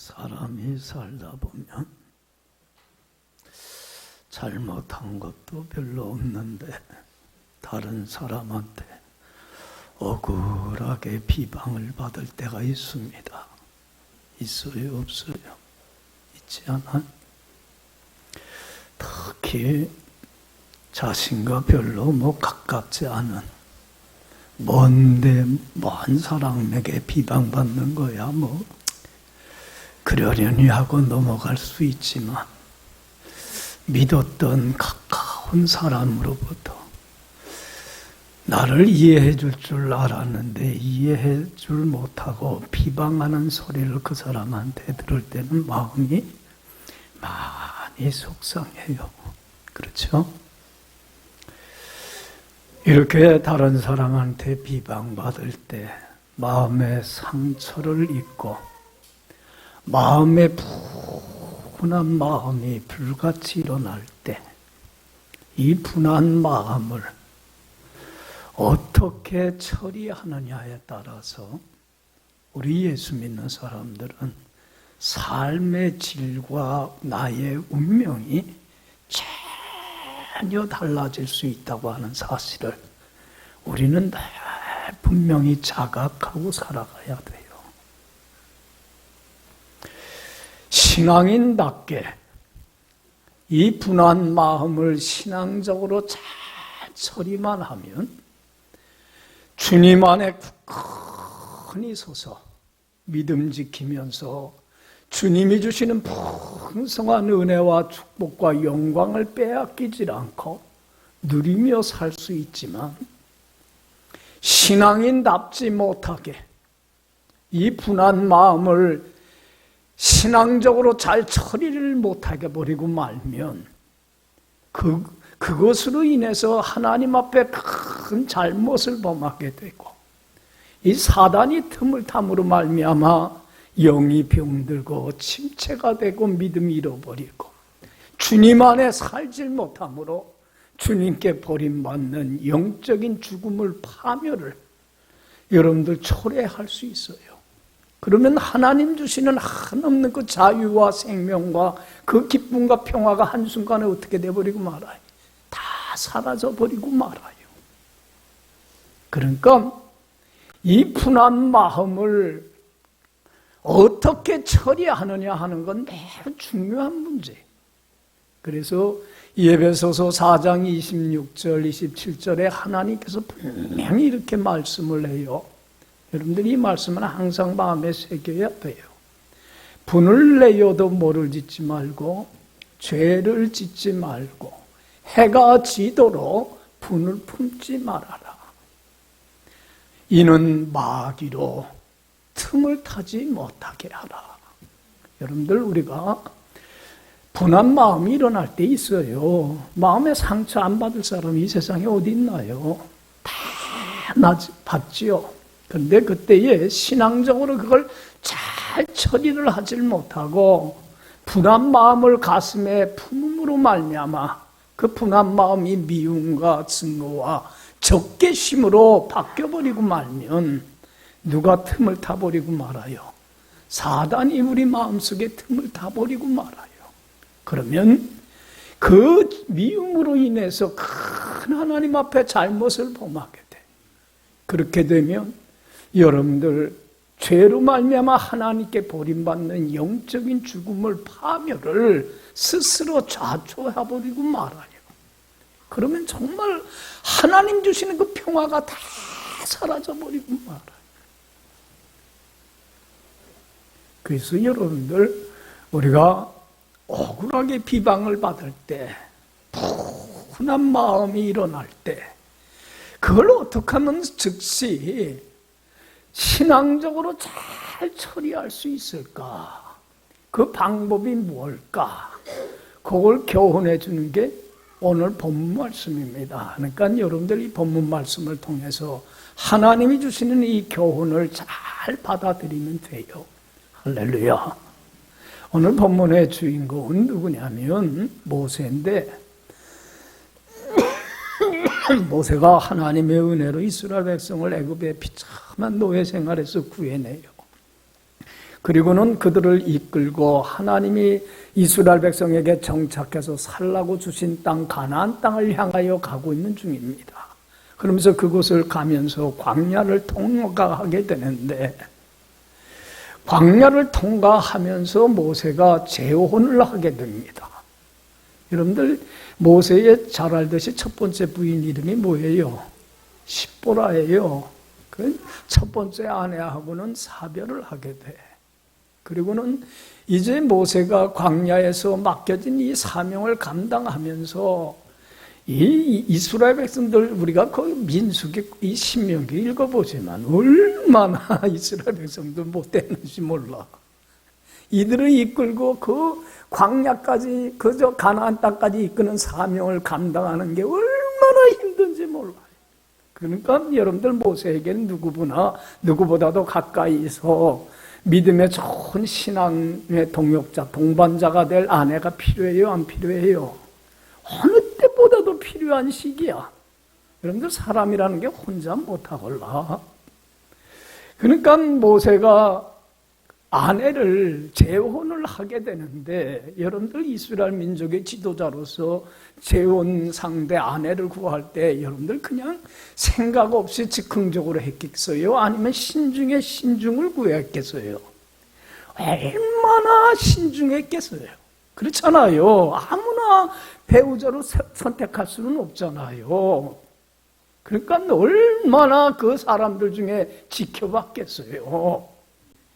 사람이 살다 보면 잘못한 것도 별로 없는데 다른 사람한테 억울하게 비방을 받을 때가 있습니다. 있어요, 없어요? 있지 않아요? 특히 자신과 별로 가깝지 않은 먼 사람에게 비방받는 거야 그러려니 하고 넘어갈 수 있지만 믿었던 가까운 사람으로부터 나를 이해해 줄 알았는데 이해해 줄 못하고 비방하는 소리를 그 사람한테 들을 때는 마음이 많이 속상해요. 그렇죠? 이렇게 다른 사람한테 비방받을 때 마음의 상처를 입고 마음의 분한 마음이 불같이 일어날 때 이 분한 마음을 어떻게 처리하느냐에 따라서 우리 예수 믿는 사람들은 삶의 질과 나의 운명이 전혀 달라질 수 있다고 하는 사실을 우리는 분명히 자각하고 살아가야 돼요. 신앙인답게 이 분한 마음을 신앙적으로 잘 처리만 하면 주님 안에 굳건히 서서 믿음 지키면서 주님이 주시는 풍성한 은혜와 축복과 영광을 빼앗기질 않고 누리며 살 수 있지만 신앙인답지 못하게 이 분한 마음을 신앙적으로 잘 처리를 못하게 버리고 말면 그것으로 인해서 하나님 앞에 큰 잘못을 범하게 되고 이 사단이 틈을 탐으로 말미암아 영이 병들고 침체가 되고 믿음이 잃어버리고 주님 안에 살질 못함으로 주님께 버림받는 영적인 죽음을 파멸을 여러분들 초래할 수 있어요. 그러면 하나님 주시는 한없는 그 자유와 생명과 그 기쁨과 평화가 한순간에 어떻게 돼버리고 말아요? 다 사라져버리고 말아요. 그러니까 이 분한 마음을 어떻게 처리하느냐 하는 건 매우 중요한 문제예요. 그래서 에베소서 4장 26절, 27절에 하나님께서 분명히 이렇게 말씀을 해요. 여러분들이 이 말씀은 항상 마음에 새겨야 돼요. 분을 내어도 모를 짓지 말고 죄를 짓지 말고 해가 지도록 분을 품지 말아라. 이는 마귀로 틈을 타지 못하게 하라. 여러분들 우리가 분한 마음이 일어날 때 있어요. 마음에 상처 안 받을 사람이 이 세상에 어디 있나요? 다 받지요. 그런데 그때에 신앙적으로 그걸 잘 처리를 하질 못하고 분한 마음을 가슴에 품음으로 말미암아 그 분한 마음이 미움과 증오와 적개심으로 바뀌어버리고 말면 누가 틈을 타버리고 말아요? 사단이 우리 마음속에 틈을 타버리고 말아요. 그러면 그 미움으로 인해서 큰 하나님 앞에 잘못을 범하게 돼. 그렇게 되면 여러분들 죄로 말미암아 하나님께 버림받는 영적인 죽음을 파멸을 스스로 자초해버리고 말아요. 그러면 정말 하나님 주시는 그 평화가 다 사라져버리고 말아요. 그래서 여러분들 우리가 억울하게 비방을 받을 때 분한 마음이 일어날 때 그걸 어떻게 하면 즉시 신앙적으로 잘 처리할 수 있을까? 그 방법이 뭘까? 그걸 교훈해 주는 게 오늘 본문 말씀입니다. 그러니까 여러분들 이 본문 말씀을 통해서 하나님이 주시는 이 교훈을 잘 받아들이면 돼요. 할렐루야. 오늘 본문의 주인공은 누구냐면 모세인데 모세가 하나님의 은혜로 이스라엘 백성을 애굽의 비참한 노예 생활에서 구해내요. 그리고는 그들을 이끌고 하나님이 이스라엘 백성에게 정착해서 살라고 주신 땅 가나안 땅을 향하여 가고 있는 중입니다. 그러면서 그곳을 가면서 광야를 통과하게 되는데, 광야를 통과하면서 모세가 재혼을 하게 됩니다. 여러분들 모세의 잘 알듯이 첫 번째 부인 이름이 뭐예요? 십보라예요. 그 첫 번째 아내하고는 사별을 하게 돼. 그리고는 이제 모세가 광야에서 맡겨진 이 사명을 감당하면서 이 이스라엘 백성들, 우리가 그 민수기, 이 신명기 읽어보지만 얼마나 이스라엘 백성들 못됐는지 몰라. 이들을 이끌고 그 광야까지, 그저 가나안 땅까지 이끄는 사명을 감당하는 게 얼마나 힘든지 몰라요. 그러니까 여러분들 모세에게는 누구보다도 가까이서 믿음의 좋은 신앙의 동역자, 동반자가 될 아내가 필요해요, 안 필요해요? 어느 때보다도 필요한 시기야. 여러분들 사람이라는 게 혼자 못하걸라. 그러니까 모세가 아내를 재혼을 하게 되는데, 여러분들 이스라엘 민족의 지도자로서 재혼 상대 아내를 구할 때 여러분들 그냥 생각 없이 즉흥적으로 했겠어요? 아니면 신중에 신중을 구했겠어요? 얼마나 신중했겠어요? 그렇잖아요. 아무나 배우자로 선택할 수는 없잖아요. 그러니까 얼마나 그 사람들 중에 지켜봤겠어요.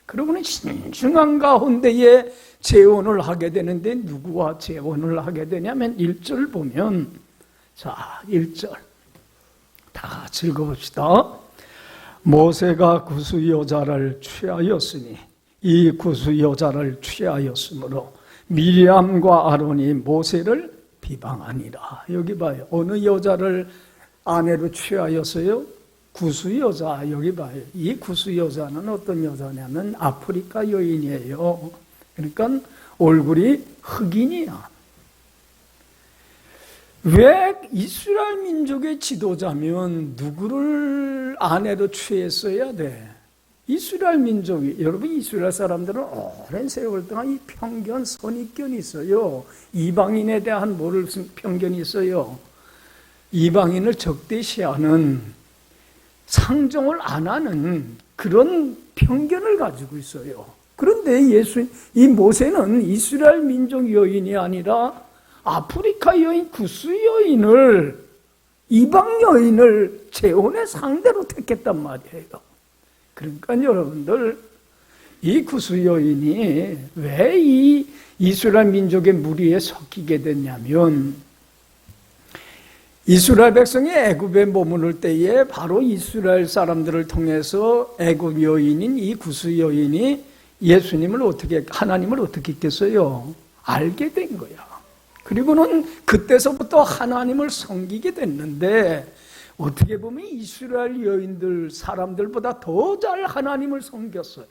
그러고는 신중한 가운데에 재혼을 하게 되는데, 누구와 재혼을 하게 되냐면 1절 보면, 자 1절 다 같이 읽어봅시다. 모세가 구수 여자를 취하였으니 이 구수 여자를 취하였으므로 미리암과 아론이 모세를 비방하니라. 여기 봐요. 어느 여자를 아내로 취하였어요? 구수 여자. 여기 봐요. 이 구수 여자는 어떤 여자냐면 아프리카 여인이에요. 그러니까 얼굴이 흑인이야. 왜 이스라엘 민족의 지도자면 누구를 아내로 취했어야 돼? 이스라엘 민족이, 여러분 이스라엘 사람들은 오랜 세월 동안 이 편견, 선입견이 있어요. 이방인에 대한 뭐를 편견이 있어요? 이방인을 적대시하는, 상종을 안 하는 그런 편견을 가지고 있어요. 그런데 이 모세는 이스라엘 민족 여인이 아니라 아프리카 여인, 구스 여인을, 이방 여인을 재혼의 상대로 택했단 말이에요. 그러니까 여러분들, 이 구스 여인이 왜 이 이스라엘 민족의 무리에 섞이게 됐냐면, 이스라엘 백성이 애굽에 머무를 때에 바로 이스라엘 사람들을 통해서 애굽 여인인 이 구스 여인이 하나님을 어떻게 했겠어요? 알게 된 거야. 그리고는 그때서부터 하나님을 섬기게 됐는데, 어떻게 보면 이스라엘 여인들, 사람들보다 더 잘 하나님을 섬겼어요.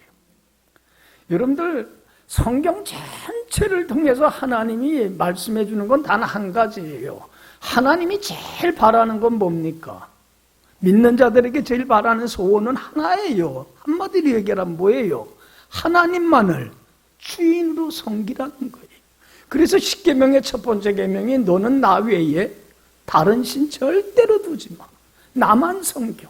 여러분들 성경 전체를 통해서 하나님이 말씀해 주는 건 단 한 가지예요. 하나님이 제일 바라는 건 뭡니까? 믿는 자들에게 제일 바라는 소원은 하나예요. 한마디로 얘기하면 뭐예요? 하나님만을 주인으로 섬기라는 거예요. 그래서 십계명의 첫 번째 계명이 너는 나 외에 다른 신 절대로 두지 마. 나만 섬겨.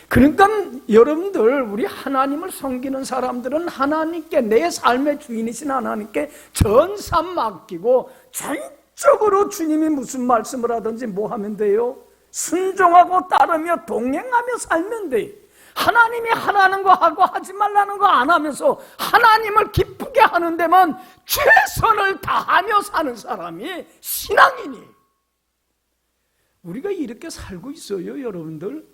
그러니까 여러분들, 우리 하나님을 섬기는 사람들은 하나님께, 내 삶의 주인이신 하나님께 전산 맡기고 전적으로 주님이 무슨 말씀을 하든지 뭐 하면 돼요? 순종하고 따르며 동행하며 살면 돼요. 하나님이 하라는 거 하고 하지 말라는 거 안 하면서 하나님을 기쁘게 하는 데만 최선을 다하며 사는 사람이 신앙이니, 우리가 이렇게 살고 있어요, 여러분들.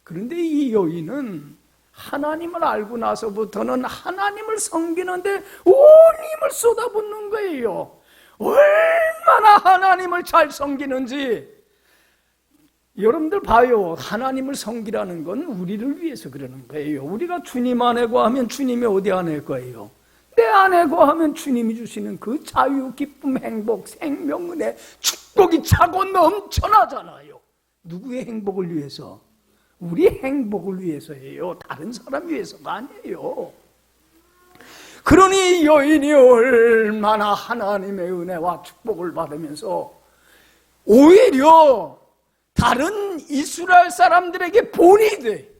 그런데 이 여인은 하나님을 알고 나서부터는 하나님을 섬기는데 온 힘을 쏟아붓는 거예요. 얼마나 하나님을 잘 섬기는지. 여러분들 봐요. 하나님을 섬기라는 건 우리를 위해서 그러는 거예요. 우리가 주님 안에 거하면 주님이 어디 안에 거예요? 내 안에 거하면 주님이 주시는 그 자유, 기쁨, 행복, 생명, 은혜, 축복이 차고 넘쳐나잖아요. 누구의 행복을 위해서? 우리 행복을 위해서예요. 다른 사람 위해서가 아니에요. 그러니 여인이 얼마나 하나님의 은혜와 축복을 받으면서 오히려 다른 이스라엘 사람들에게 본이 돼.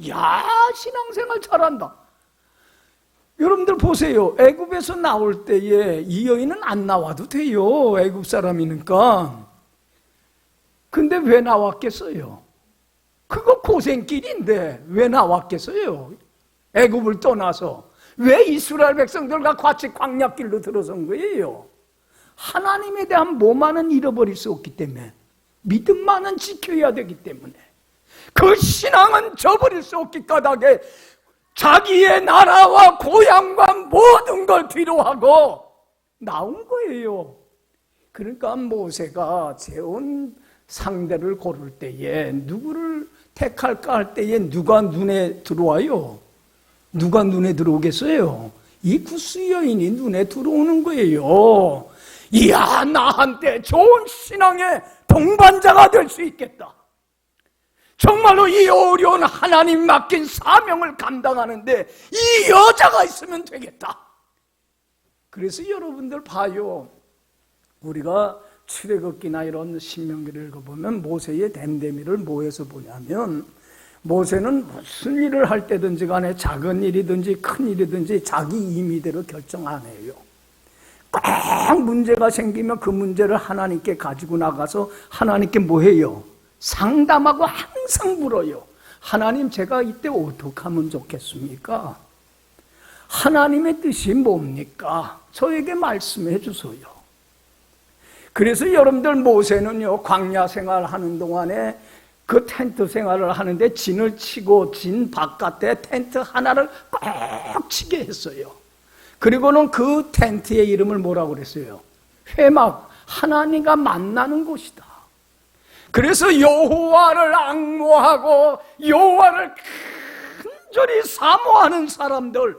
야, 신앙생활 잘한다. 여러분들 보세요. 애굽에서 나올 때에 이 여인은 안 나와도 돼요. 애굽 사람이니까. 근데 왜 나왔겠어요? 그거 고생길인데 왜 나왔겠어요? 애굽을 떠나서 왜 이스라엘 백성들과 같이 광야길로 들어선 거예요? 하나님에 대한 뭐만은 잃어버릴 수 없기 때문에, 믿음만은 지켜야 되기 때문에, 그 신앙은 저버릴 수 없기 까닭에 자기의 나라와 고향과 모든 걸 뒤로하고 나온 거예요. 그러니까 모세가 재혼 상대를 고를 때에 누구를 택할까 할 때에 누가 눈에 들어와요? 누가 눈에 들어오겠어요? 이 구스 여인이 눈에 들어오는 거예요. 이야, 나한테 좋은 신앙의 동반자가 될 수 있겠다. 정말로 이 어려운 하나님 맡긴 사명을 감당하는데 이 여자가 있으면 되겠다. 그래서 여러분들 봐요. 우리가 출애굽기나 이런 신명기를 읽어보면 모세의 댐댐이를 뭐에서 보냐면, 모세는 무슨 일을 할 때든지 간에 작은 일이든지 큰 일이든지 자기 임의대로 결정 안 해요. 꼭 문제가 생기면 그 문제를 하나님께 가지고 나가서 하나님께 뭐 해요? 상담하고 항상 물어요. 하나님, 제가 이때 어떻게 하면 좋겠습니까? 하나님의 뜻이 뭡니까? 저에게 말씀해 주세요. 그래서 여러분들 모세는요, 광야 생활하는 동안에 그 텐트 생활을 하는데 진을 치고 진 바깥에 텐트 하나를 꼭 치게 했어요. 그리고는 그 텐트의 이름을 뭐라고 그랬어요? 회막, 하나님과 만나는 곳이다. 그래서 여호와를 앙모하고 여호와를 간절히 사모하는 사람들,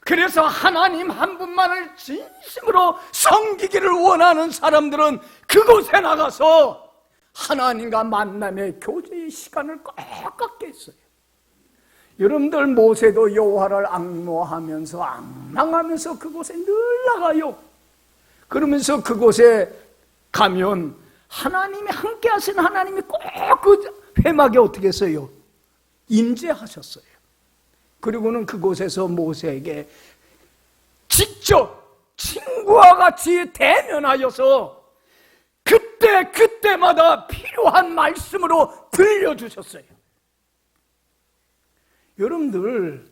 그래서 하나님 한 분만을 진심으로 섬기기를 원하는 사람들은 그곳에 나가서 하나님과 만남의 교제의 시간을 꼭 갖게 했어요. 여러분들 모세도 여호와를 앙모하면서 앙망하면서 그곳에 늘 나가요. 그러면서 그곳에 가면 하나님이 함께 하신 하나님이 꼭 그 회막에 어떻게 했어요? 임재하셨어요. 그리고는 그곳에서 모세에게 직접 친구와 같이 대면하여서 그때마다 필요한 말씀으로 들려주셨어요. 여러분들,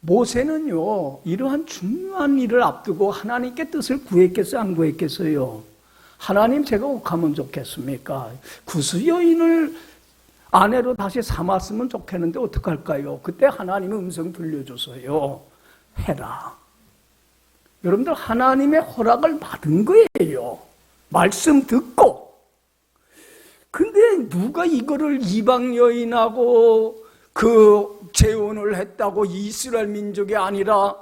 모세는요, 이러한 중요한 일을 앞두고 하나님께 뜻을 구했겠어요? 안 구했겠어요? 하나님, 제가 옥하면 좋겠습니까? 구스 여인을 아내로 다시 삼았으면 좋겠는데 어떡할까요? 그때 하나님의 음성 들려줘서요, 해라. 여러분들, 하나님의 허락을 받은 거예요. 말씀 듣고. 근데 누가 이거를 이방 여인하고 그 재혼을 했다고 이스라엘 민족이 아니라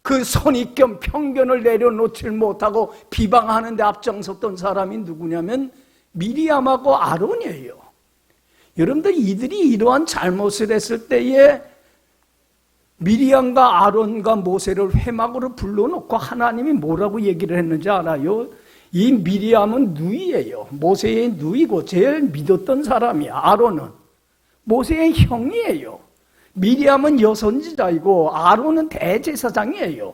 그 선입견, 편견을 내려놓질 못하고 비방하는 데 앞장섰던 사람이 누구냐면 미리암하고 아론이에요. 여러분들, 이들이 이러한 잘못을 했을 때에 미리암과 아론과 모세를 회막으로 불러놓고 하나님이 뭐라고 얘기를 했는지 알아요? 이 미리암은 누이예요. 모세의 누이고 제일 믿었던 사람이야. 아론은 모세의 형이에요. 미리암은 여선지자이고 아론은 대제사장이에요.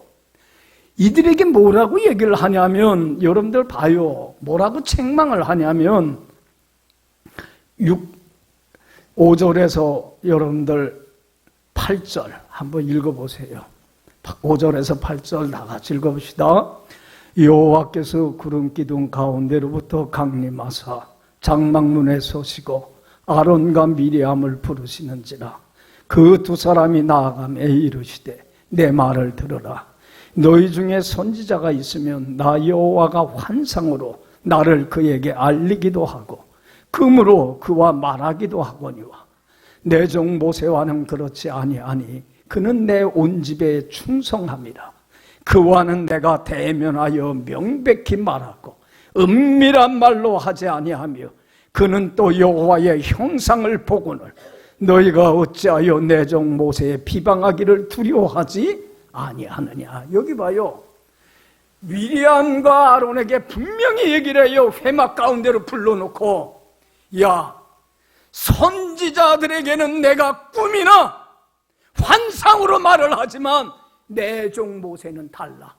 이들에게 뭐라고 얘기를 하냐면, 여러분들 봐요. 뭐라고 책망을 하냐면 5절에서 여러분들 8절 한번 읽어보세요. 5절에서 8절 다 같이 읽어봅시다. 여호와께서 구름 기둥 가운데로부터 강림하사 장막문에 서시고 아론과 미리암을 부르시는지라. 그 두 사람이 나아가며 이르시되 내 말을 들으라. 너희 중에 선지자가 있으면 나 여호와가 환상으로 나를 그에게 알리기도 하고 금으로 그와 말하기도 하거니와 내 종 모세와는 그렇지 아니하니 그는 내 온 집에 충성함이라. 그와는 내가 대면하여 명백히 말하고 은밀한 말로 하지 아니하며 그는 또 여호와의 형상을 보고는 너희가 어찌하여 내 종 모세의 비방하기를 두려워하지 아니하느냐. 여기 봐요. 미리암과 아론에게 분명히 얘기를 해요. 회막 가운데로 불러놓고, 야, 선지자들에게는 내가 꿈이나 환상으로 말을 하지만 내 종 모세는 달라.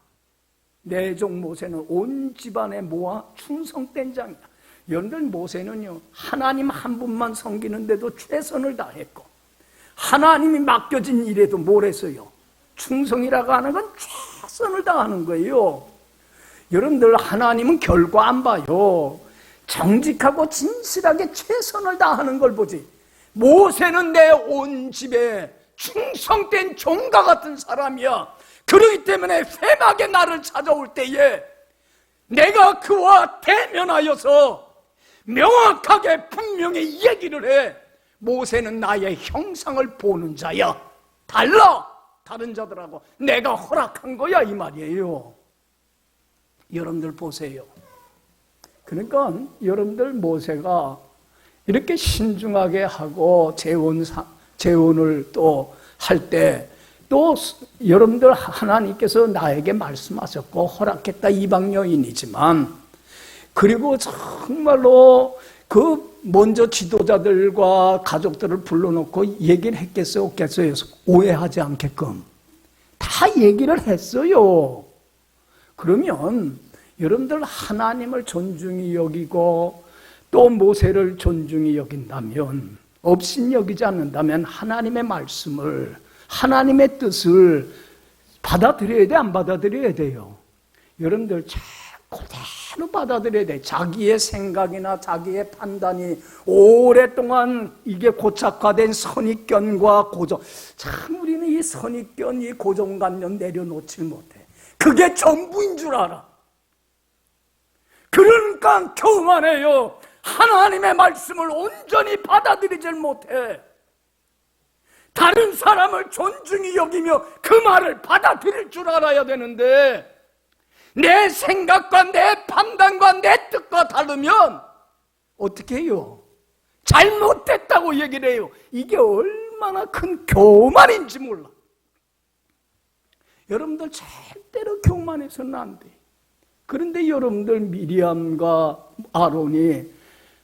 내 종 모세는 온 집안에 모아 충성된 자이다. 여러분들, 모세는요, 하나님 한 분만 섬기는데도 최선을 다했고, 하나님이 맡겨진 일에도 뭘 했어요? 충성이라고 하는 건 최선을 다하는 거예요. 여러분들, 하나님은 결과 안 봐요. 정직하고 진실하게 최선을 다하는 걸 보지. 모세는 내 온 집에 충성된 종과 같은 사람이야. 그렇기 때문에 회막에 나를 찾아올 때에 내가 그와 대면하여서 명확하게 분명히 얘기를 해. 모세는 나의 형상을 보는 자야. 달라, 다른 자들하고. 내가 허락한 거야, 이 말이에요. 여러분들 보세요. 그러니까 여러분들, 모세가 이렇게 신중하게 하고 재혼을 또 할 때, 또 여러분들, 하나님께서 나에게 말씀하셨고 허락했다, 이방 여인이지만, 그리고 정말로 그 먼저 지도자들과 가족들을 불러놓고 얘기를 했겠어요, 없겠어요? 오해하지 않게끔 다 얘기를 했어요. 그러면 여러분들, 하나님을 존중히 여기고 또 모세를 존중히 여긴다면, 업신여기지 않는다면 하나님의 말씀을, 하나님의 뜻을 받아들여야 돼, 안 받아들여야 돼요? 여러분들, 그대로 받아들여야 돼. 자기의 생각이나 자기의 판단이 오랫동안 이게 고착화된 선입견과 고정, 참 우리는 이 선입견, 이 고정관념 내려놓질 못해. 그게 전부인 줄 알아. 그러니까 교만해요. 하나님의 말씀을 온전히 받아들이질 못해. 다른 사람을 존중히 여기며 그 말을 받아들일 줄 알아야 되는데, 내 생각과 내 판단과 내 뜻과 다르면 어떻게 해요? 잘못됐다고 얘기를 해요. 이게 얼마나 큰 교만인지 몰라. 여러분들, 절대로 교만해서는 안 돼. 그런데 여러분들, 미리암과 아론이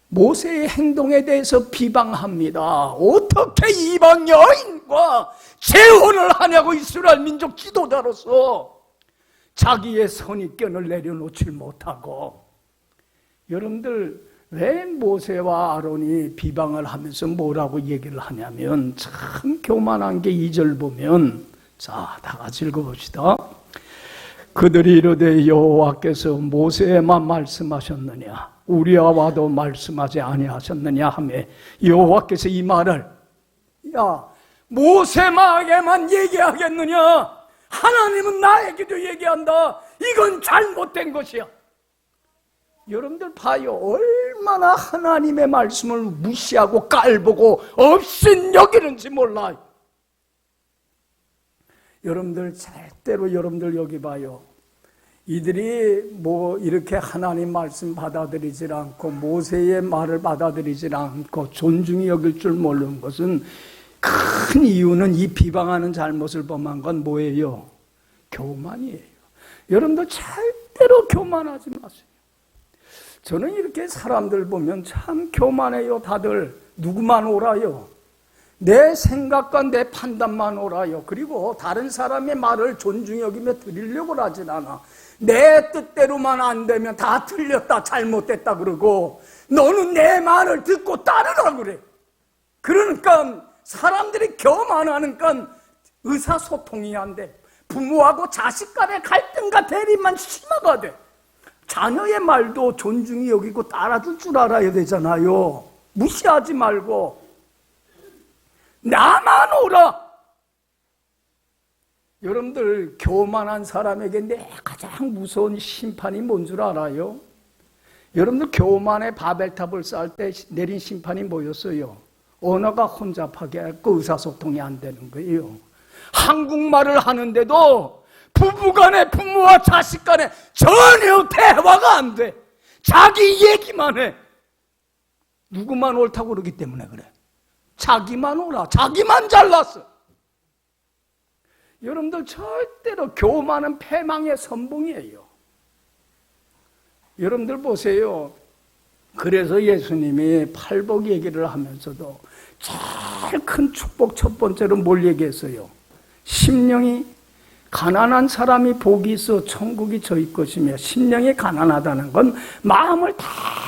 모세의 행동에 대해서 비방합니다. 어떻게 이방 여인과 재혼을 하냐고. 이스라엘 민족 지도자로서 자기의 선입견을 내려놓질 못하고. 여러분들, 왜 모세와 아론이 비방을 하면서 뭐라고 얘기를 하냐면, 참 교만한 게 2절 보면, 자, 다 같이 읽어봅시다. 그들이 이르되 여호와께서 모세에만 말씀하셨느냐, 우리와도 말씀하지 아니하셨느냐 하며, 여호와께서 이 말을, 야, 모세에게만 얘기하겠느냐? 하나님은 나에게도 얘기한다. 이건 잘못된 것이야. 여러분들 봐요. 얼마나 하나님의 말씀을 무시하고 깔보고 없인 여기는지 몰라요. 여러분들, 절대로 여러분들 여기 봐요. 이들이 뭐 이렇게 하나님 말씀 받아들이질 않고 모세의 말을 받아들이질 않고 존중히 여길 줄 모르는 것은, 큰 이유는 이 비방하는 잘못을 범한 건 뭐예요? 교만이에요. 여러분들, 절대로 교만하지 마세요. 저는 이렇게 사람들 보면 참 교만해요. 다들 누구만 옳아요? 내 생각과 내 판단만 옳아요. 그리고 다른 사람의 말을 존중히 여기며 드리려고 하진 않아. 내 뜻대로만 안 되면 다 틀렸다, 잘못됐다 그러고, 너는 내 말을 듣고 따르라 그래. 그러니까 사람들이 교만하니까 의사소통이 안 돼. 부모하고 자식 간의 갈등과 대립만 심화가 돼. 자녀의 말도 존중히 여기고 따라줄 줄 알아야 되잖아요. 무시하지 말고 나만 오라. 여러분들, 교만한 사람에게 내 가장 무서운 심판이 뭔 줄 알아요? 여러분들, 교만의 바벨탑을 쌓을 때 내린 심판이 뭐였어요? 언어가 혼잡하게 하고 의사소통이 안 되는 거예요. 한국말을 하는데도 부부간에, 부모와 자식 간에 전혀 대화가 안 돼. 자기 얘기만 해. 누구만 옳다고 그러기 때문에 그래. 자기만 옳아. 자기만 잘났어. 여러분들 절대로 교만은 패망의 선봉이에요. 여러분들 보세요. 그래서 예수님이 팔복 얘기를 하면서도 제일 큰 축복 첫 번째로 뭘 얘기했어요? 심령이 가난한 사람이 복이 있어 천국이 저희 것이며, 심령이 가난하다는 건 마음을 다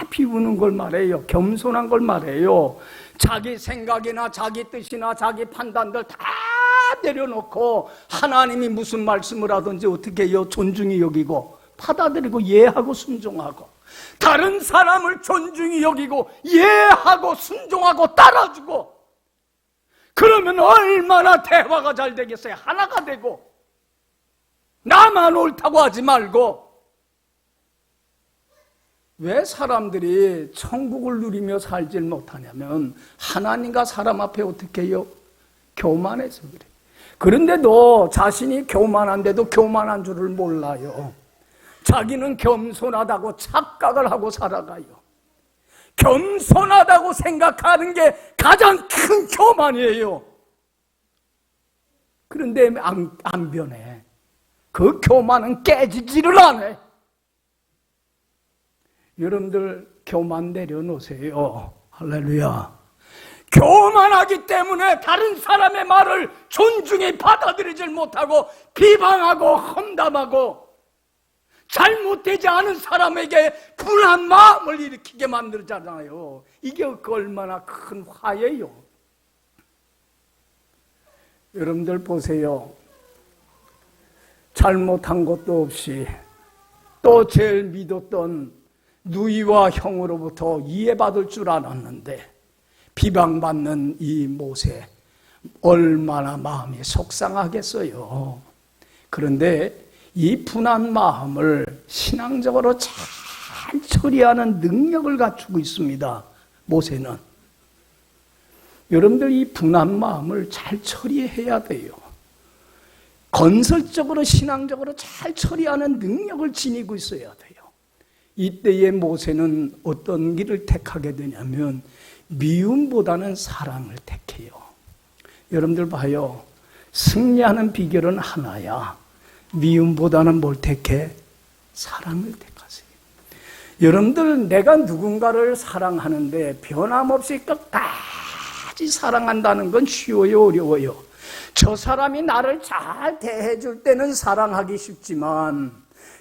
비우는 걸 말해요. 겸손한 걸 말해요. 자기 생각이나 자기 뜻이나 자기 판단들 다 내려놓고 하나님이 무슨 말씀을 하든지 어떻게 해요? 존중히 여기고 받아들이고 이해하고 순종하고, 다른 사람을 존중히 여기고 이해하고 순종하고 따라주고, 그러면 얼마나 대화가 잘 되겠어요? 하나가 되고. 나만 옳다고 하지 말고. 왜 사람들이 천국을 누리며 살질 못하냐면 하나님과 사람 앞에 어떻게 해요? 교만해서 그래. 그런데도 자신이 교만한데도 교만한 줄을 몰라요. 자기는 겸손하다고 착각을 하고 살아가요. 겸손하다고 생각하는 게 가장 큰 교만이에요. 그런데 안 변해. 그 교만은 깨지지를 않아요. 여러분들 교만 내려놓으세요. 할렐루야. 교만하기 때문에 다른 사람의 말을 존중히 받아들이질 못하고 비방하고 험담하고 잘못되지 않은 사람에게 분한 마음을 일으키게 만들잖아요. 이게 얼마나 큰 화예요. 여러분들 보세요. 잘못한 것도 없이 또 제일 믿었던 누이와 형으로부터 이해받을 줄 알았는데 비방받는 이 모세, 얼마나 마음이 속상하겠어요. 그런데 이 분한 마음을 신앙적으로 잘 처리하는 능력을 갖추고 있습니다. 모세는. 여러분들 이 분한 마음을 잘 처리해야 돼요. 건설적으로 신앙적으로 잘 처리하는 능력을 지니고 있어야 돼요. 이때의 모세는 어떤 길을 택하게 되냐면 미움보다는 사랑을 택해요. 여러분들 봐요. 승리하는 비결은 하나야. 미움보다는 뭘 택해? 사랑을 택하세요. 여러분들 내가 누군가를 사랑하는데 변함없이 끝까지 사랑한다는 건 쉬워요, 어려워요? 저 사람이 나를 잘 대해줄 때는 사랑하기 쉽지만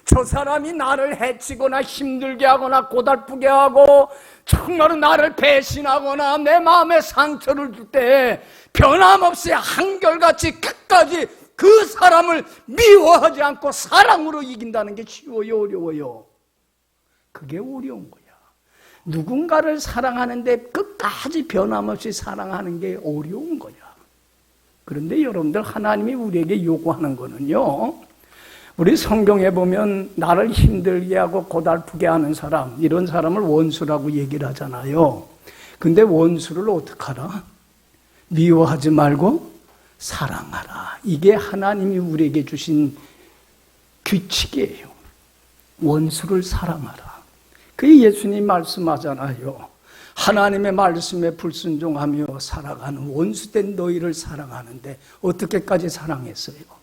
저 사람이 나를 해치거나 힘들게 하거나 고달프게 하고 정말로 나를 배신하거나 내 마음에 상처를 줄 때 변함없이 한결같이 끝까지 그 사람을 미워하지 않고 사랑으로 이긴다는 게 쉬워요, 어려워요? 그게 어려운 거야. 누군가를 사랑하는데 끝까지 변함없이 사랑하는 게 어려운 거야. 그런데 여러분들 하나님이 우리에게 요구하는 거는요, 우리 성경에 보면 나를 힘들게 하고 고달프게 하는 사람, 이런 사람을 원수라고 얘기를 하잖아요. 근데 원수를 어떻게 하라? 미워하지 말고 사랑하라. 이게 하나님이 우리에게 주신 규칙이에요. 원수를 사랑하라. 그게 예수님 말씀하잖아요. 하나님의 말씀에 불순종하며 살아가는 원수된 너희를 사랑하는데 어떻게까지 사랑했어요?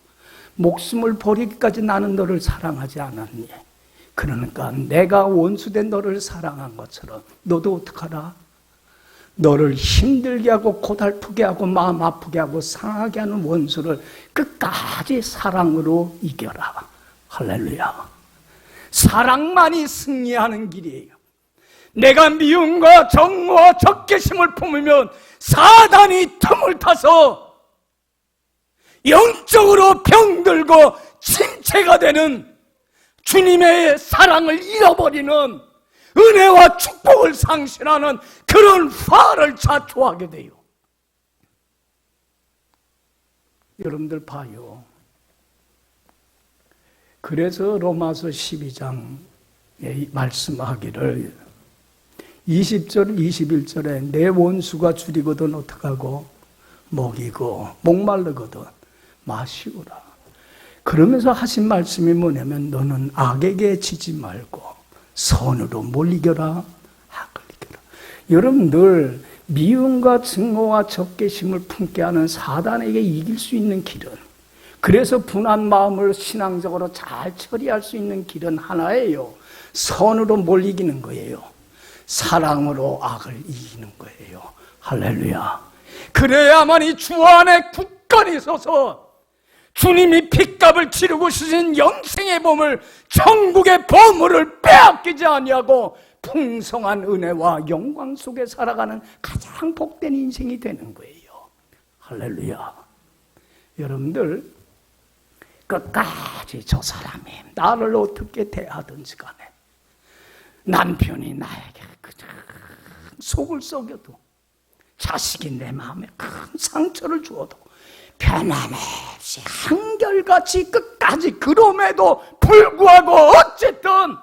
목숨을 버리기까지 나는 너를 사랑하지 않았니? 그러니까 내가 원수된 너를 사랑한 것처럼 너도 어떡하라? 너를 힘들게 하고 고달프게 하고 마음 아프게 하고 상하게 하는 원수를 끝까지 사랑으로 이겨라. 할렐루야. 사랑만이 승리하는 길이에요. 내가 미움과 정오와 적개심을 품으면 사단이 틈을 타서 영적으로 병들고 침체가 되는 주님의 사랑을 잃어버리는 은혜와 축복을 상실하는 그런 화를 자초하게 돼요. 여러분들 봐요. 그래서 로마서 12장에 말씀하기를 20절, 21절에 내 원수가 줄이거든 어떡하고 먹이고 목마르거든 마시오라. 그러면서 하신 말씀이 뭐냐면 너는 악에게 지지 말고 선으로 뭘 이겨라? 악을 이겨라. 여러분들 미움과 증오와 적개심을 품게 하는 사단에게 이길 수 있는 길은 그래서 분한 마음을 신앙적으로 잘 처리할 수 있는 길은 하나예요. 선으로 뭘 이기는 거예요? 사랑으로 악을 이기는 거예요. 할렐루야. 그래야만이 주 안에 굳건히 서서 주님이 핏값을 치르고 주신 영생의 보물, 천국의 보물을 빼앗기지 아니하고 풍성한 은혜와 영광 속에 살아가는 가장 복된 인생이 되는 거예요. 할렐루야. 여러분들 끝까지 저 사람이 나를 어떻게 대하든지 간에 남편이 나에게 그저 속을 썩여도 자식이 내 마음에 큰 상처를 주어도 변함없이 한결같이 끝까지 그럼에도 불구하고 어쨌든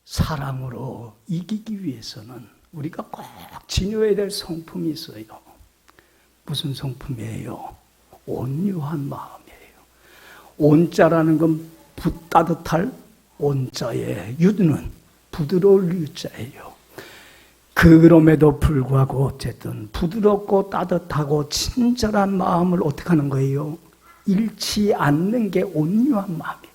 사랑으로 이기기 위해서는 우리가 꼭 지녀야 될 성품이 있어요. 무슨 성품이에요? 온유한 마음이에요. 온자라는 건 따뜻할 온자에 유는 부드러울 유자예요. 그럼에도 불구하고 어쨌든 부드럽고 따뜻하고 친절한 마음을 어떻게 하는 거예요? 잃지 않는 게 온유한 마음이에요.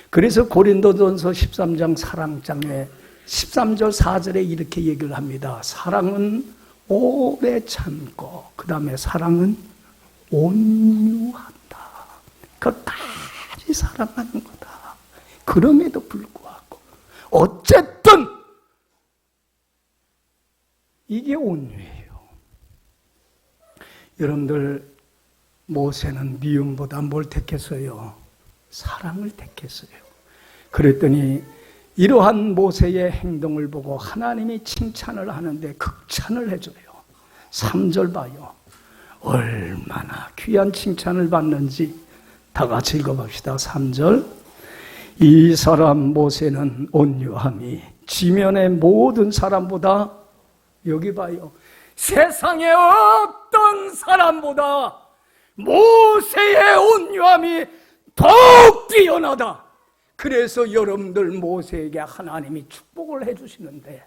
그래서 고린도전서 13장 사랑장에 13절 4절에 이렇게 얘기를 합니다. 사랑은 오래 참고 그 다음에 사랑은 온유하다. 끝까지 사랑하는 거다. 그럼에도 불구하고 어쨌든 이게 온유예요. 여러분들 모세는 미움보다 뭘 택했어요? 사랑을 택했어요. 그랬더니 이러한 모세의 행동을 보고 하나님이 칭찬을 하는데 극찬을 해줘요. 3절 봐요. 얼마나 귀한 칭찬을 받는지 다 같이 읽어봅시다. 3절. 이 사람 모세는 온유함이 지면의 모든 사람보다, 여기 봐요, 세상의 어떤 사람보다 모세의 온유함이 더욱 뛰어나다. 그래서 여러분들 모세에게 하나님이 축복을 해주시는데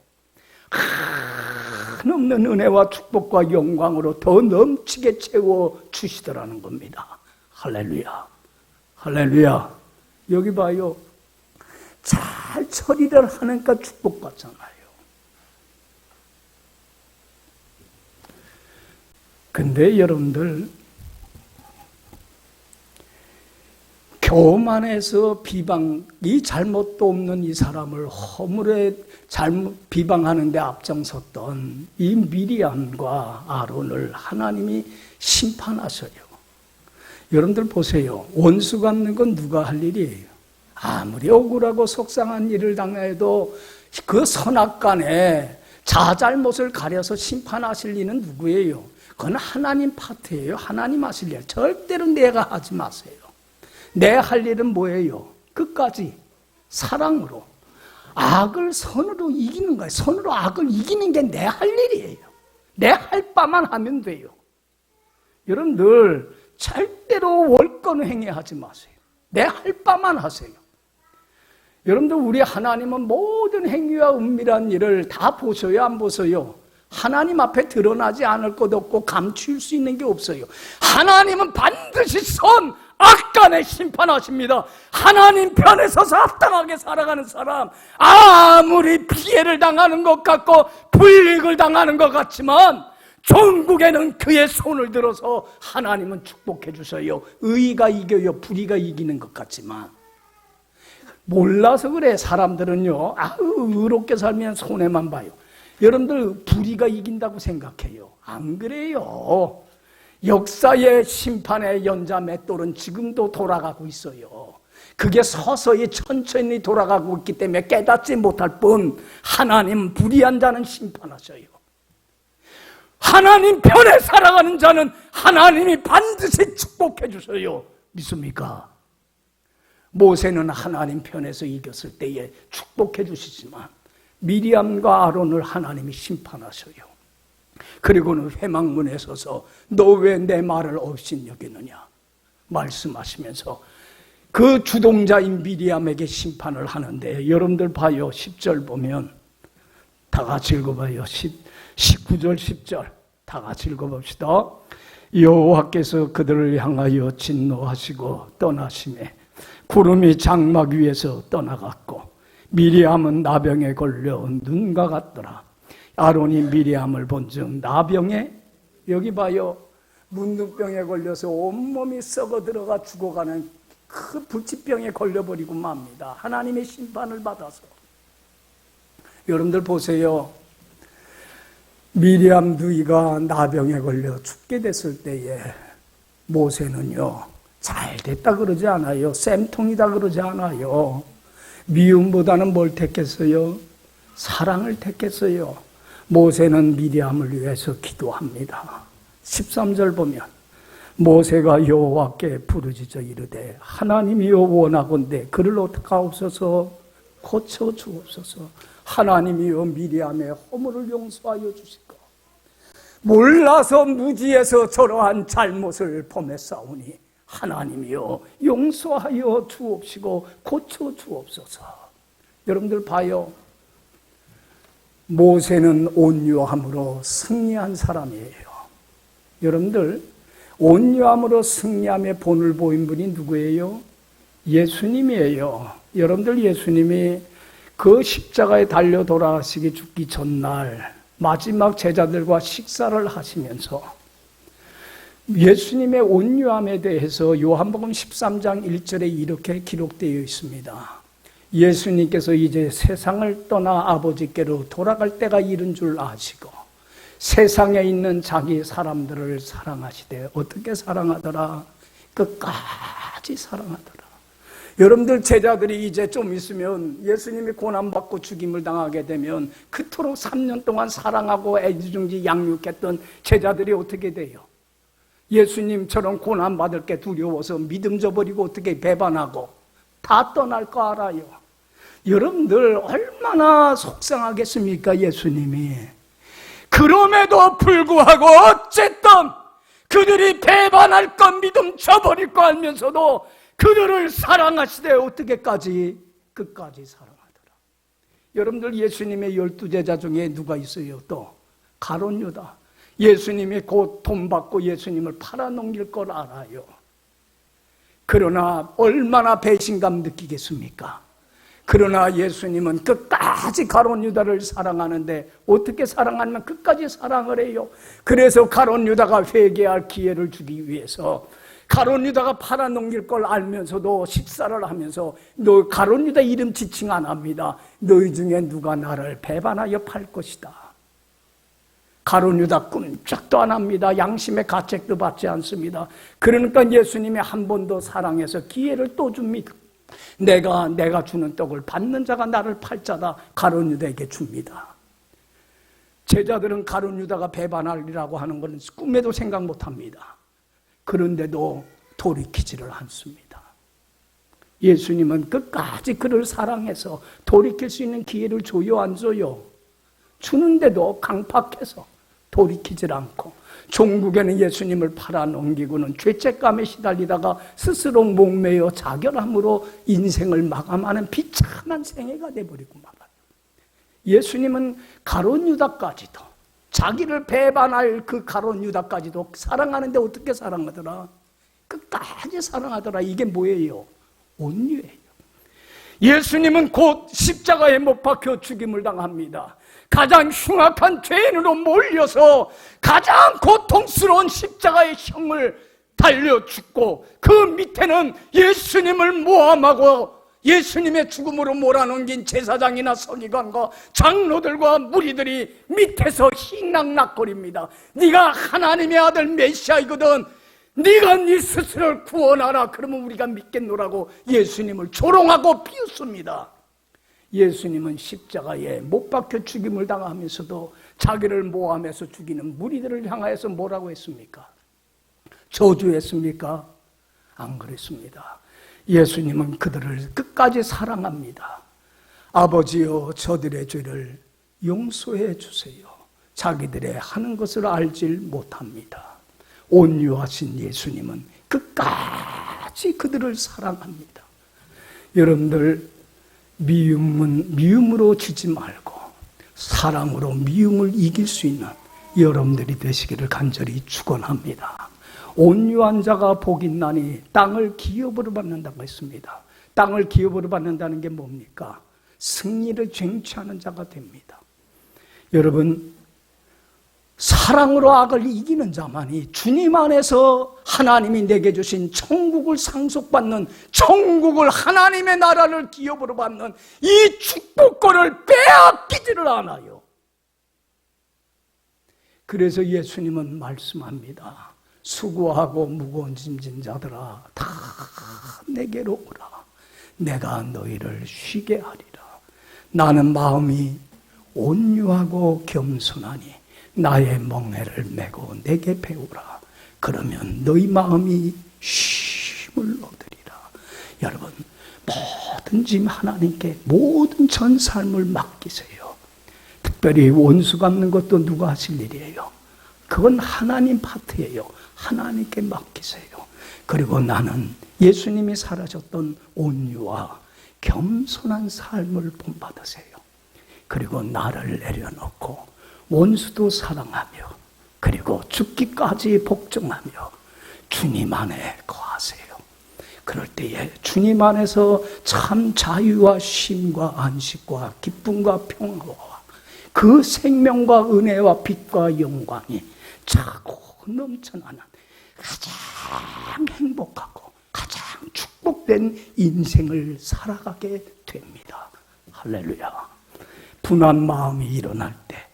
한없는 은혜와 축복과 영광으로 더 넘치게 채워주시더라는 겁니다. 할렐루야. 할렐루야. 여기 봐요. 잘 처리를 하니까 축복받잖아요. 근데 여러분들 교만해서 이 잘못도 없는 이 사람을 허물에 잘못 비방하는데 앞장섰던 이 미리암과 아론을 하나님이 심판하셔요. 여러분들 보세요. 원수 갚는 건 누가 할 일이에요? 아무리 억울하고 속상한 일을 당해도 그 선악간에 자잘못을 가려서 심판하실 일은 누구예요? 그건 하나님 파트예요. 하나님 하실 일. 절대로 내가 하지 마세요. 내 할 일은 뭐예요? 끝까지 사랑으로 악을 선으로 이기는 거예요. 선으로 악을 이기는 게 내 할 일이에요. 내 할 바만 하면 돼요. 여러분들 절대로 월권행위 하지 마세요. 내 할 바만 하세요. 여러분들 우리 하나님은 모든 행위와 은밀한 일을 다 보셔요? 안 보셔요? 하나님 앞에 드러나지 않을 것 없고 감출 수 있는 게 없어요. 하나님은 반드시 악간에 심판하십니다. 하나님 편에 서서 합당하게 살아가는 사람, 아무리 피해를 당하는 것 같고 불이익을 당하는 것 같지만 종국에는 그의 손을 들어서 하나님은 축복해 주셔요. 의가 이겨요. 불의가 이기는 것 같지만 몰라서 그래. 사람들은요, 의롭게 살면 손해만 봐요. 여러분들 불의가 이긴다고 생각해요. 안 그래요. 역사의 심판의 연자 맷돌은 지금도 돌아가고 있어요. 그게 서서히 천천히 돌아가고 있기 때문에 깨닫지 못할 뿐 하나님 불의한 자는 심판하셔요. 하나님 편에 살아가는 자는 하나님이 반드시 축복해 주셔요. 믿습니까? 모세는 하나님 편에서 이겼을 때에 축복해 주시지만 미리암과 아론을 하나님이 심판하셔요. 그리고는 회막문에 서서 너 왜 내 말을 업신여기느냐 말씀하시면서 그 주동자인 미리암에게 심판을 하는데, 여러분들 봐요. 10절 보면 다 같이 읽어봐요. 19절 10절 다 같이 읽어봅시다. 여호와께서 그들을 향하여 진노하시고 떠나시매 구름이 장막 위에서 떠나갔고 미리암은 나병에 걸려 눈과 같더라. 아론이 미리암을 본즉 나병에, 여기 봐요, 문둥병에 걸려서 온몸이 썩어 들어가 죽어가는 그 불치병에 걸려버리고 맙니다. 하나님의 심판을 받아서. 여러분들 보세요. 미리암 누이가 나병에 걸려 죽게 됐을 때에 모세는요, 잘 됐다 그러지 않아요. 쌤통이다 그러지 않아요. 미움보다는 뭘 택했어요? 사랑을 택했어요. 모세는 미리암을 위해서 기도합니다. 13절 보면 모세가 여호와께 부르짖어 이르되 하나님이여 원하건대 그를 어떡하옵소서 고쳐 주옵소서. 하나님이여 미리암의 허물을 용서하여 주시고 몰라서 무지해서 저러한 잘못을 범했사오니 하나님이여 용서하여 주옵시고 고쳐 주옵소서. 여러분들 봐요. 모세는 온유함으로 승리한 사람이에요. 여러분들 온유함으로 승리함의 본을 보인 분이 누구예요? 예수님이에요. 여러분들 예수님이 그 십자가에 달려 돌아가시기 죽기 전날 마지막 제자들과 식사를 하시면서 예수님의 온유함에 대해서 요한복음 13장 1절에 이렇게 기록되어 있습니다. 예수님께서 이제 세상을 떠나 아버지께로 돌아갈 때가 이른 줄 아시고 세상에 있는 자기 사람들을 사랑하시되 어떻게 사랑하더라? 끝까지 사랑하더라. 여러분들 제자들이 이제 좀 있으면 예수님이 고난받고 죽임을 당하게 되면 그토록 3년 동안 사랑하고 애지중지 양육했던 제자들이 어떻게 돼요? 예수님처럼 고난받을 게 두려워서 믿음 저버리고 어떻게 배반하고 다 떠날 거 알아요. 여러분들 얼마나 속상하겠습니까? 예수님이. 그럼에도 불구하고 어쨌든 그들이 배반할 것 믿음 저버릴 거 알면서도 그들을 사랑하시되 어떻게까지? 끝까지 사랑하더라. 여러분들 예수님의 12제자 중에 누가 있어요? 또 가룟 유다. 예수님이 곧 돈 받고 예수님을 팔아넘길 걸 알아요. 그러나 얼마나 배신감 느끼겠습니까? 그러나 예수님은 끝까지 가룟 유다를 사랑하는데 어떻게 사랑하면 끝까지 사랑을 해요. 그래서 가룟 유다가 회개할 기회를 주기 위해서 가룟 유다가 팔아넘길 걸 알면서도 식사를 하면서 너 가룟 유다 이름 지칭 안 합니다. 너희 중에 누가 나를 배반하여 팔 것이다. 가룟 유다 끔찍도 안 합니다. 양심의 가책도 받지 않습니다. 그러니까 예수님이 한 번 더 사랑해서 기회를 또 줍니다. 내가 주는 떡을 받는 자가 나를 팔 자다. 가룟 유다에게 줍니다. 제자들은 가룟 유다가 배반하리라고 하는 것은 꿈에도 생각 못합니다. 그런데도 돌이키지를 않습니다. 예수님은 끝까지 그를 사랑해서 돌이킬 수 있는 기회를 줘요, 안 줘요? 주는데도 강팍해서 돌이키질 않고 종국에는 예수님을 팔아넘기고는 죄책감에 시달리다가 스스로 목매어 자결함으로 인생을 마감하는 비참한 생애가 돼버리고 말아요. 예수님은 가룟 유다까지도 자기를 배반할 그 가룟 유다까지도 사랑하는데 어떻게 사랑하더라? 끝까지 사랑하더라. 이게 뭐예요? 온유예요. 예수님은 곧 십자가에 못 박혀 죽임을 당합니다. 가장 흉악한 죄인으로 몰려서 가장 고통스러운 십자가의 형을 달려 죽고 그 밑에는 예수님을 모함하고 예수님의 죽음으로 몰아넘긴 제사장이나 서기관과 장로들과 무리들이 밑에서 희낙낙거립니다. 네가 하나님의 아들 메시아이거든. 네가 네 스스로를 구원하라. 그러면 우리가 믿겠노라고 예수님을 조롱하고 비웃습니다. 예수님은 십자가에 못 박혀 죽임을 당하면서도 자기를 모함해서 죽이는 무리들을 향하여서 뭐라고 했습니까? 저주했습니까? 안 그랬습니다. 예수님은 그들을 끝까지 사랑합니다. 아버지여 저들의 죄를 용서해 주세요. 자기들의 하는 것을 알질 못합니다. 온유하신 예수님은 끝까지 그들을 사랑합니다. 여러분들 미움으로 지지 말고 사랑으로 미움을 이길 수 있는 여러분들이 되시기를 간절히 축원합니다. 온유한 자가 복이 있나니 땅을 기업으로 받는다고 했습니다. 땅을 기업으로 받는다는 게 뭡니까? 승리를 쟁취하는 자가 됩니다. 여러분, 사랑으로 악을 이기는 자만이 주님 안에서 하나님이 내게 주신 천국을 상속받는, 천국을, 하나님의 나라를 기업으로 받는 이 축복권을 빼앗기지를 않아요. 그래서 예수님은 말씀합니다. 수고하고 무거운 짐진 자들아 다 내게로 오라. 내가 너희를 쉬게 하리라. 나는 마음이 온유하고 겸손하니 나의 멍에를 메고 내게 배우라. 그러면 너희 마음이 쉼을 얻으리라. 여러분, 모든 짐 하나님께, 모든 전 삶을 맡기세요. 특별히 원수 갚는 것도 누가 하실 일이에요? 그건 하나님 파트예요. 하나님께 맡기세요. 그리고 나는 예수님이 살아셨던 온유와 겸손한 삶을 본받으세요. 그리고 나를 내려놓고 원수도 사랑하며, 그리고 죽기까지 복종하며 주님 안에 거하세요. 그럴 때에 주님 안에서 참 자유와 쉼과 안식과 기쁨과 평화와 그 생명과 은혜와 빛과 영광이 차고 넘쳐나는 가장 행복하고 가장 축복된 인생을 살아가게 됩니다. 할렐루야. 분한 마음이 일어날 때,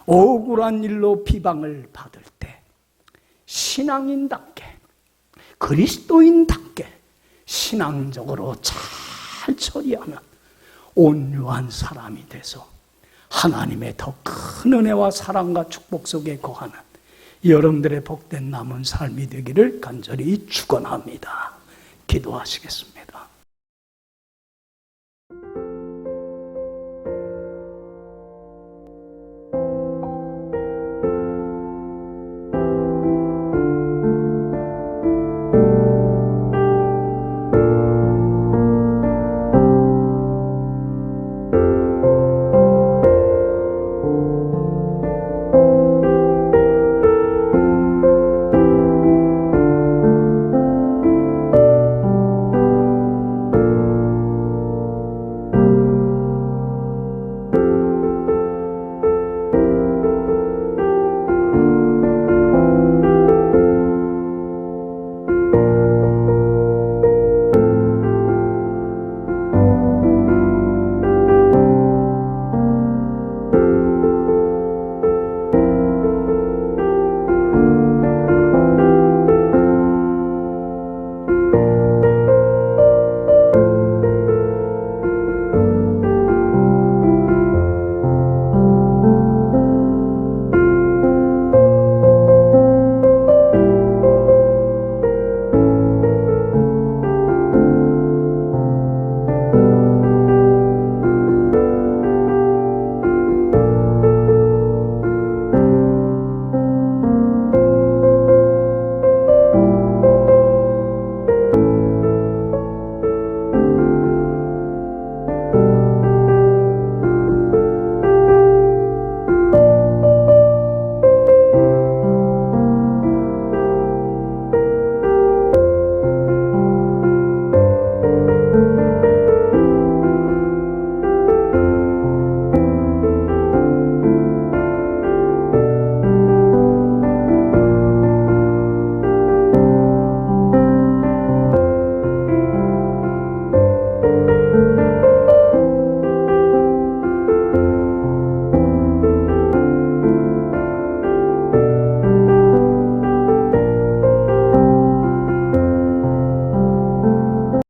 억울한 일로 비방을 받을 때, 신앙인답게, 그리스도인답게 신앙적으로 잘 처리하는 온유한 사람이 돼서 하나님의 더 큰 은혜와 사랑과 축복 속에 거하는 여러분들의 복된 남은 삶이 되기를 간절히 축원합니다. 기도하시겠습니다.